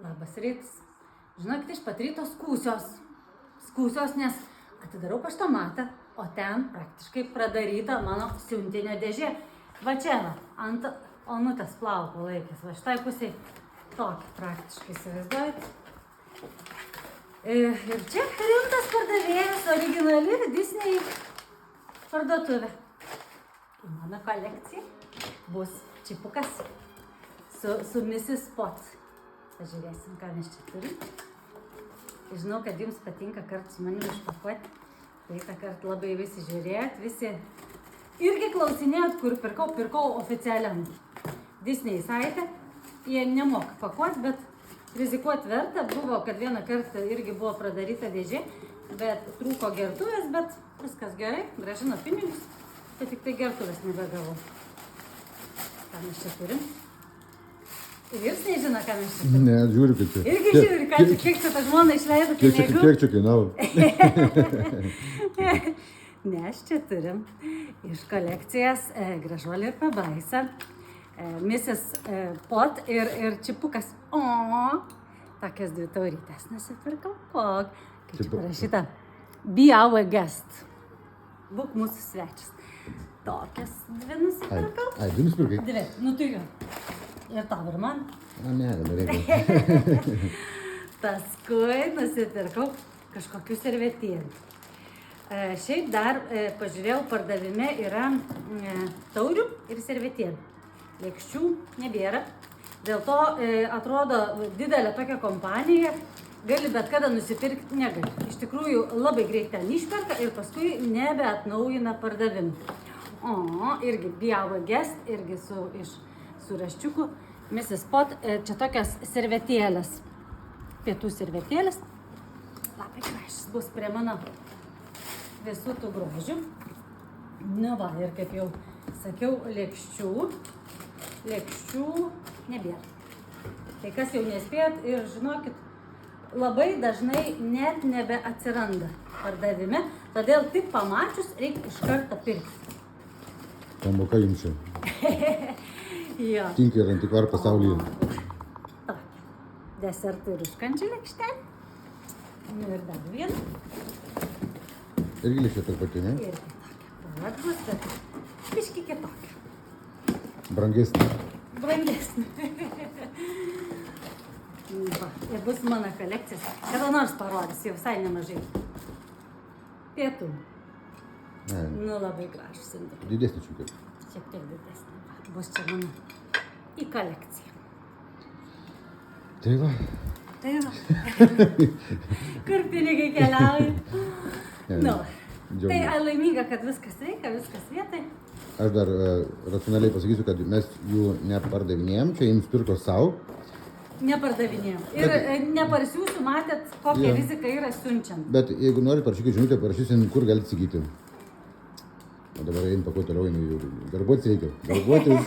Labas rytas. Žinokit, iš pat ryto skūsios, nes atidarau paštomatą, o ten praktiškai pradaryta mano siuntinio dėžė. Va čia, ant Onutės plauko laikės, va šitai pusiai tokį praktiškai įsivaizduojat. Ir čia rimtas pardavėjas, originali Disney parduotuvė. Į mano kolekciją bus čipukas su Mrs. Potts. Pažiūrėsim, ką mes čia turim. Žinau, kad jums patinka kartu su manim išpakuoti. Tai tą kartą labai visi žiūrėjot, visi irgi klausinėjot, kur pirkau oficialiam Disney saitę. Jie nemoka pakuoti, bet rizikuoti verta. Buvo, kad vieną kartą irgi buvo pradaryta dėžė, bet trūko gertuvės, bet viskas gerai, grąžino pinigus, tai tik tai gertuvės nebegavau. Ką mes čia turim? Ir jūs nežino, ką mes čia turim? Ne, žiūriu, kaip čia. Irgi žiūri, ką čia, kiek čia ta žmona išleido pinigų. Kiek čia kainavo? Mes čia turim iš kolekcijas Gražuolė ir Pabaisa, Mrs. Potts ir čipukas. O, tokias 2 taurytės nusipirkau. Kaip čia parašyta? Be our guest. Būk mūsų svečias. Tokias 2 nusipirkau. 2 nusipirkai? 2, nu tai jo. Ir tau ir man. Ne, nereikia. Paskui nusipirkau kažkokių servetėlių. Šiaip dar pažiūrėjau, pardavime yra taurių ir servetėlių. Lėkščių nebėra. Dėl to atrodo didelė tokia kompanija, gali bet kada nusipirkti, negali. Iš tikrųjų labai greit ten išperka ir paskui nebeatnaujina pardavimą. O, irgi Be Our Guest, irgi su raščiuku. Mrs. Potts, čia tokios servetėlės, pietų servetėlės. Labai gražus bus prie mano visų tų grožių. Nu va, ir kaip jau sakiau, lėkščių nebėra. Tai kas jau nespėjot ir žinokit, labai dažnai net nebeatsiranda pardavime, todėl tik pamačius reikia iš karto pirkti. Pamoka jums čia. Jo. Tinka ir antikvarų pasaulyje. Tokia. Desertų ir užkandžių lėkštelė. Nu ir dar vieną. Irgi lėkštė tokia pati, ne? Irgi tokia. Pavadus, bet biški kitokia. Brangesnė. Brangesnė. Va, ir bus mano kolekcijas. Kada nors parodys, jau visai nemažai. Pietų. Ne. Nu labai gražus. Didesnė čiukai. Šiek tiek didesnė. Bus čia mano į kolekciją. Tai va. Tai va. Kur pinigai keliauja? Nu, tai laiminga, kad viskas veikia, viskas vietai. Aš dar racionaliai pasakysiu, kad mes jų nepardavinėjom, čia jums pirko savo. Nepardavinėjom. Ir neparsiųsiu, matėt, kokia rizika yra siunčiant. Bet jeigu norit, parašykit žinutę, parašysim, kur galite įsigyti. O dabar einu pakuoti toliau, darbuotis reikia. Darbuotis.